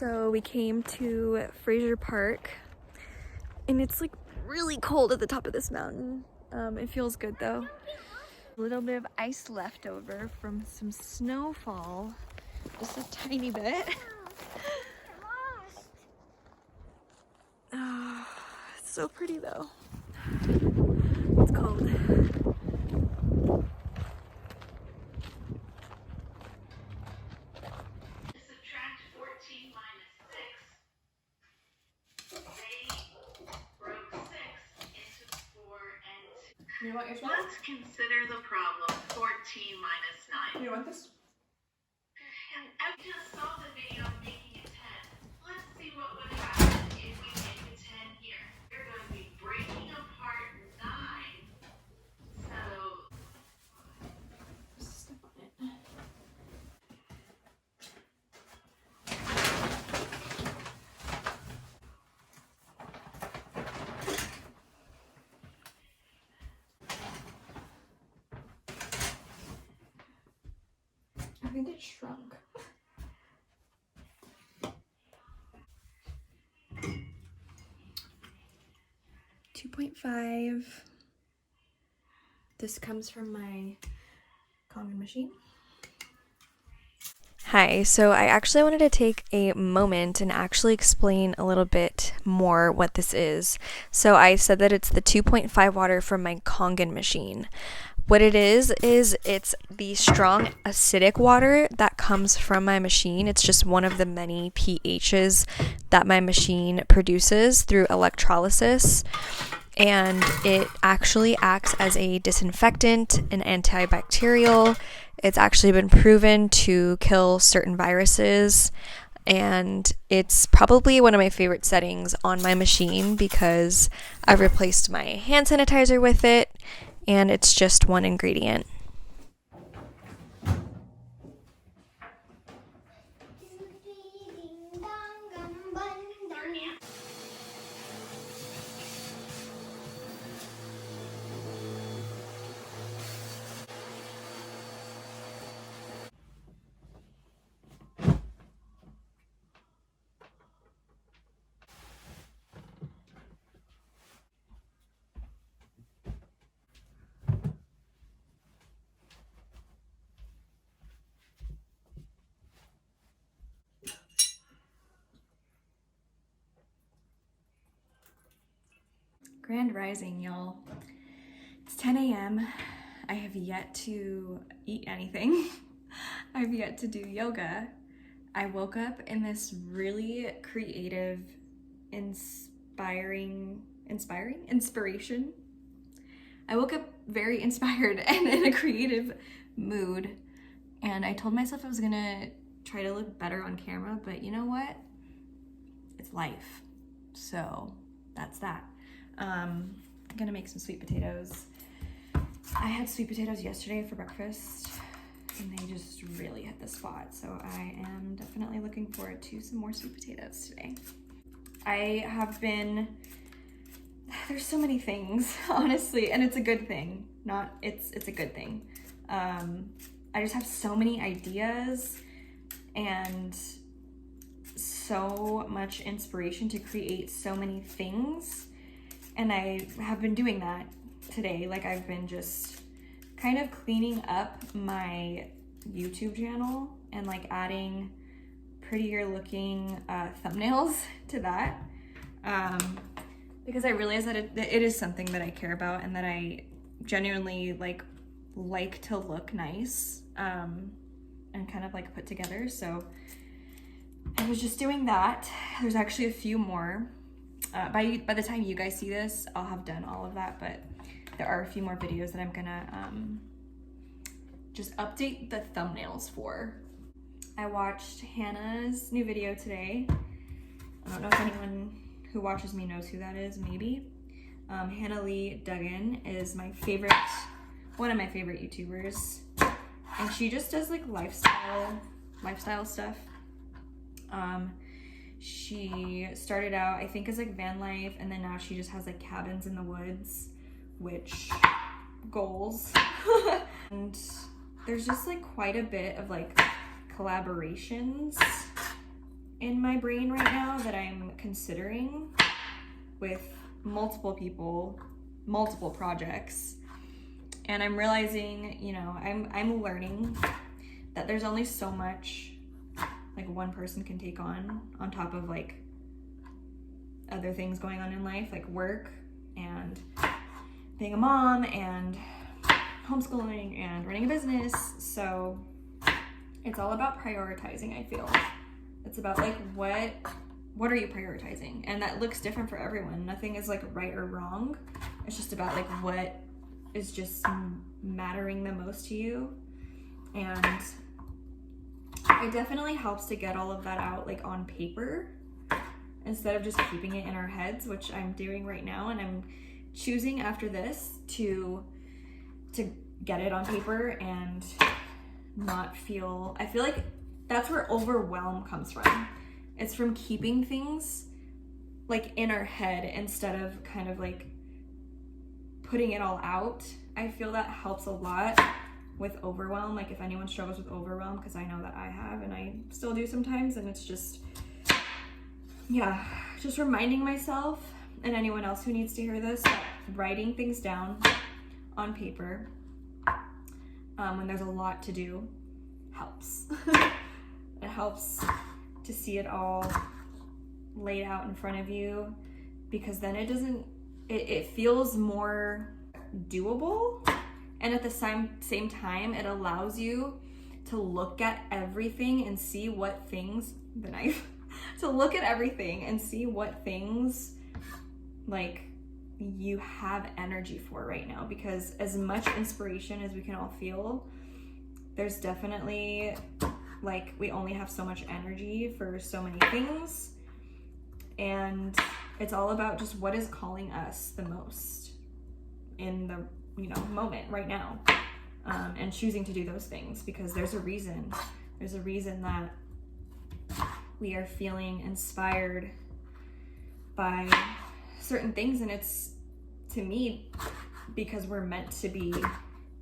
So we came to Fraser Park and it's like really cold at the top of this mountain. It feels good though. A little bit of ice left over from some snowfall, just a tiny bit. Oh, it's so pretty though. It's cold. You want your smile? Let's consider the problem 14 minus 9. You want this? And I just saw the video of making a 10. Let's see what would happen if we make a 10 here. We're going to be breaking apart 9. So Step on it. I think it shrunk. $2.5. This comes from my kangen machine. Hi, so I actually wanted to take a moment and actually explain a little bit more what this is. So I said that it's the 2.5 water from my kangen machine. What it is it's the strong acidic water that comes from my machine. It's just one of the many pHs that my machine produces through electrolysis. And it actually acts as a disinfectant, an antibacterial. It's actually been proven to kill certain viruses, and it's probably one of my favorite settings on my machine because I've replaced my hand sanitizer with it, and it's just one ingredient. Grand rising, y'all. It's 10 a.m. I have yet to eat anything. I've yet to do yoga. I woke up in this really creative, inspiration. I woke up very inspired and in a creative mood, and I told myself I was gonna try to look better on camera, but you know what? It's life. So that's that. I'm gonna make some sweet potatoes. I had sweet potatoes yesterday for breakfast and they just really hit the spot. So I am definitely looking forward to some more sweet potatoes today. There's so many things, honestly, and it's a good thing. It's a good thing. I just have so many ideas and so much inspiration to create so many things. And I have been doing that today. Like, I've been just kind of cleaning up my YouTube channel and like adding prettier looking thumbnails to that. Because I realize that it is something that I care about and that I genuinely like to look nice and kind of like put together. So I was just doing that. There's actually a few more. By the time you guys see this, I'll have done all of that, but there are a few more videos that I'm gonna just update the thumbnails for. I watched Hannah's new video today. I don't know if anyone who watches me knows who that is, maybe. Hannah Lee Duggan is one of my favorite YouTubers, and she just does like lifestyle stuff. She started out, I think, as like van life, and then now she just has like cabins in the woods, which goals. And there's just like quite a bit of like collaborations in my brain right now that I'm considering with multiple people, multiple projects. And I'm realizing, you know, I'm learning that there's only so much like one person can take on top of like other things going on in life, like work and being a mom and homeschooling and running a business. So it's all about prioritizing, I feel. It's about like what are you prioritizing? And that looks different for everyone. Nothing is like right or wrong. It's just about like what is just mattering the most to you. And it definitely helps to get all of that out like on paper instead of just keeping it in our heads, which I'm doing right now. And I'm choosing after this to get it on paper and not feel, I feel like that's where overwhelm comes from. It's from keeping things like in our head instead of kind of like putting it all out. I feel that helps a lot with overwhelm. Like if anyone struggles with overwhelm, because I know that I have and I still do sometimes, and it's just, yeah, just reminding myself and anyone else who needs to hear this that writing things down on paper when there's a lot to do helps. It helps to see it all laid out in front of you, because then it feels more doable, and at the same time it allows you to look at everything and see what things to look at everything and see what things like you have energy for right now. Because as much inspiration as we can all feel, there's definitely like we only have so much energy for so many things, and it's all about just what is calling us the most in the moment right now, and choosing to do those things, because there's a reason that we are feeling inspired by certain things, and it's, to me, because we're meant to be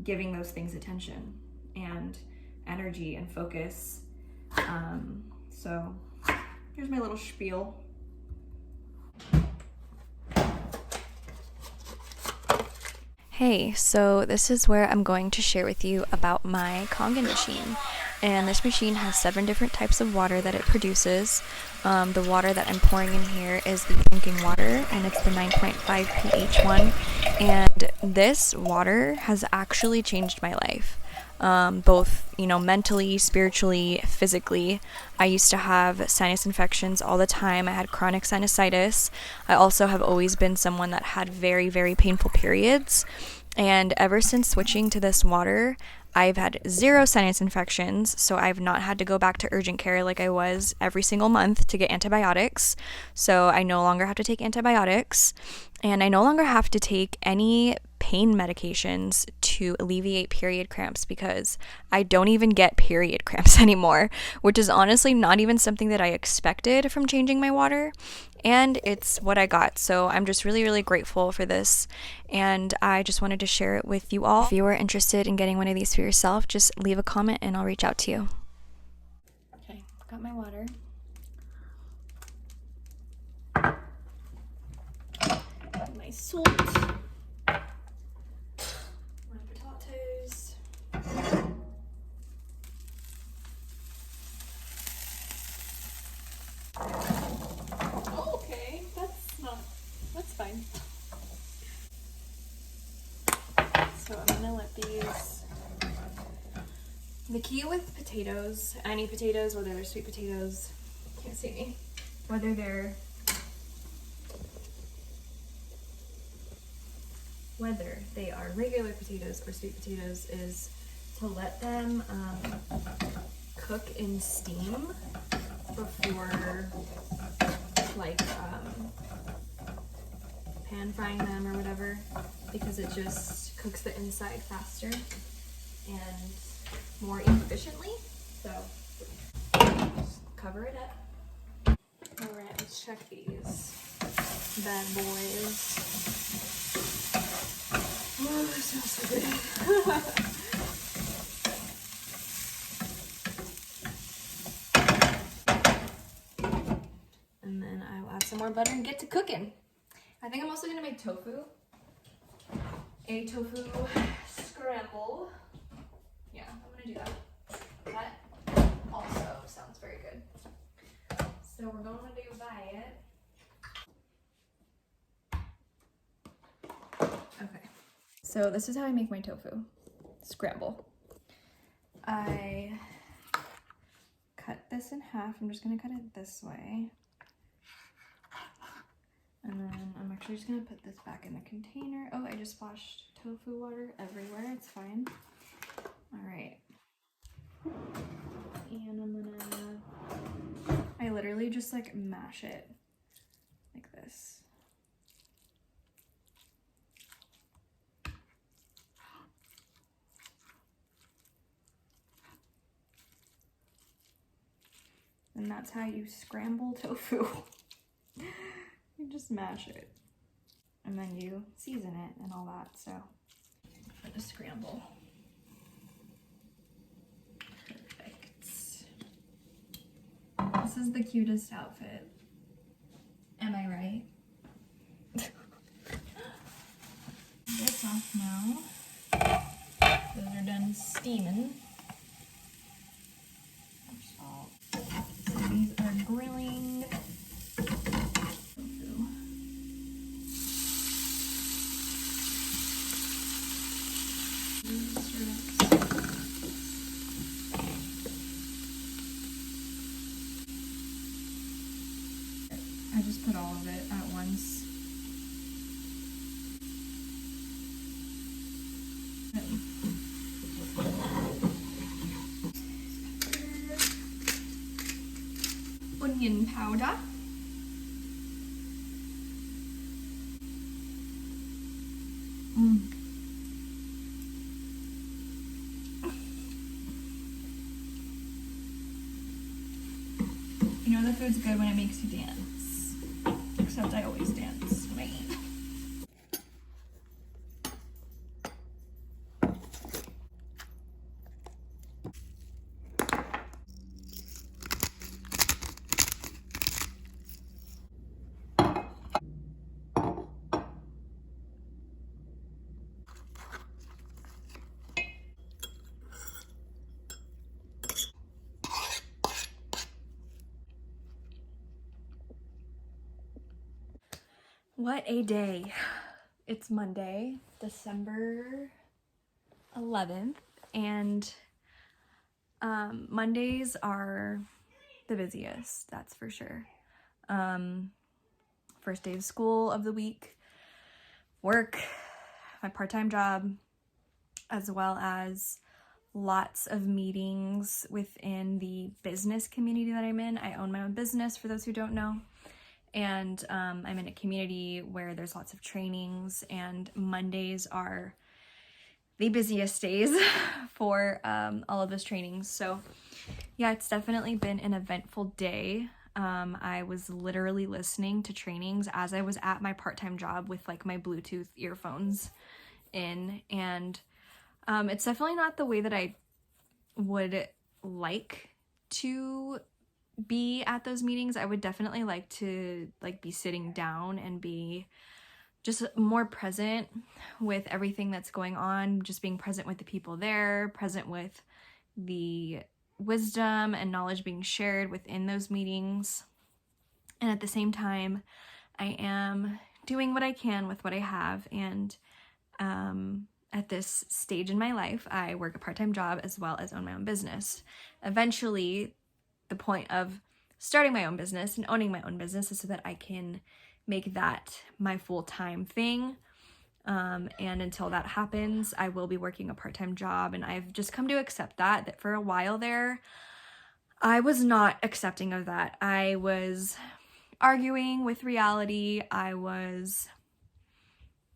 giving those things attention and energy and focus. So here's my little spiel. Hey, so this is where I'm going to share with you about my kangen machine. And this machine has 7 different types of water that it produces. The water that I'm pouring in here is the drinking water, and it's the 9.5 pH one. And this water has actually changed my life. Both, mentally, spiritually, physically. I used to have sinus infections all the time. I had chronic sinusitis. I also have always been someone that had very, very painful periods. And ever since switching to this water, I've had 0 sinus infections, so I've not had to go back to urgent care like I was every single month to get antibiotics. So I no longer have to take antibiotics, and I no longer have to take any pain medications to alleviate period cramps, because I don't even get period cramps anymore, which is honestly not even something that I expected from changing my water, and it's what I got. So I'm just really, really grateful for this, and I just wanted to share it with you all. If you are interested in getting one of these for yourself, just leave a comment and I'll reach out to you. Okay, got my water. My salt. My potatoes. Oh, okay, that's fine. So I'm gonna let these, the key with potatoes, any potatoes, whether they're sweet potatoes, can't see me, whether they are regular potatoes or sweet potatoes, is to let them cook in steam before like pan frying them or whatever, because it just cooks the inside faster and more efficiently. So just cover it up. Alright, let's check these bad boys. Oh, it smells so good. some more butter and get to cooking. I think I'm also gonna make tofu. A tofu scramble. Yeah, I'm gonna do that. That also sounds very good. So we're gonna do that. Okay. So this is how I make my tofu scramble. I cut this in half. I'm just gonna cut it this way. And then I'm actually just gonna put this back in the container. Oh, I just splashed tofu water everywhere. It's fine. All right. And I'm gonna, I literally just like mash it like this. And that's how you scramble tofu. You just mash it. And then you season it and all that, so. For the scramble. Perfect. This is the cutest outfit. Am I right? This off now. Those are done steaming. So these are grilling. I just put all of it at once. Onion powder. You know the food's good when it makes you dance. Except I always dance, right? What a day. It's Monday, December 11th, and Mondays are the busiest, that's for sure. First day of school of the week, work, my part-time job, as well as lots of meetings within the business community that I'm in. I own my own business, for those who don't know. And I'm in a community where there's lots of trainings, and Mondays are the busiest days for all of those trainings. So yeah, it's definitely been an eventful day. I was literally listening to trainings as I was at my part-time job with like my Bluetooth earphones in, and it's definitely not the way that I would like to be at those meetings. I would definitely like to be sitting down and be just more present with everything that's going on, just being present with the people there, present with the wisdom and knowledge being shared within those meetings. And at the same time, I am doing what I can with what I have. And at this stage in my life, I work a part-time job as well as own my own business. Eventually, the point of starting my own business and owning my own business is so that I can make that my full-time thing. And until that happens, I will be working a part-time job. And I've just come to accept that for a while there, I was not accepting of that. I was arguing with reality. I was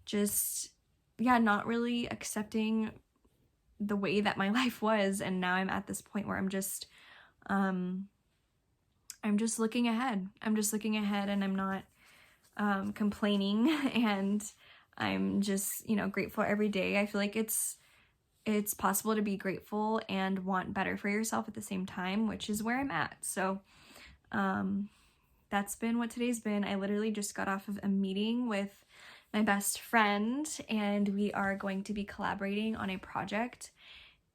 just, not really accepting the way that my life was. And now I'm at this point where I'm just looking ahead. I'm just looking ahead, and I'm not complaining, and I'm just, grateful every day. I feel like it's possible to be grateful and want better for yourself at the same time, which is where I'm at. So that's been what today's been. I literally just got off of a meeting with my best friend, and we are going to be collaborating on a project.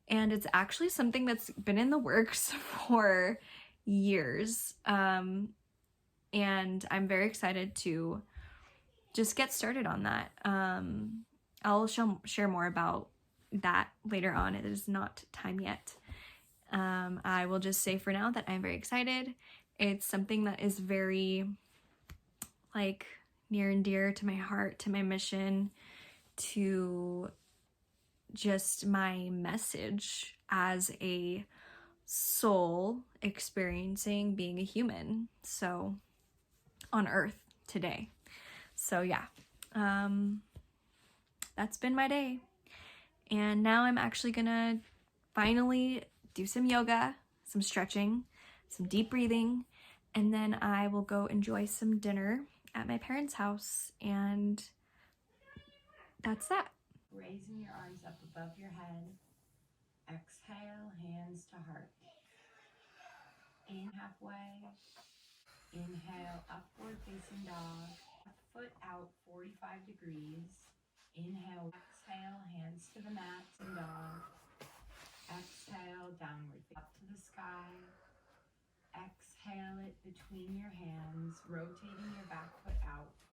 And it's actually something that's been in the works for years. And I'm very excited to just get started on that. I'll share more about that later on. It is not time yet. I will just say for now that I'm very excited. It's something that is very like near and dear to my heart, to my mission, to just my message as a soul experiencing being a human. So on earth today. So yeah, that's been my day. And now I'm actually gonna finally do some yoga, some stretching, some deep breathing, and then I will go enjoy some dinner at my parents' house. And that's that. Raising your arms up above your head. Exhale, hands to heart. In halfway. Inhale, upward facing dog. Foot out 45 degrees. Inhale, exhale, hands to the mat and dog. Exhale, downward up to the sky. Exhale it between your hands, rotating your back foot out.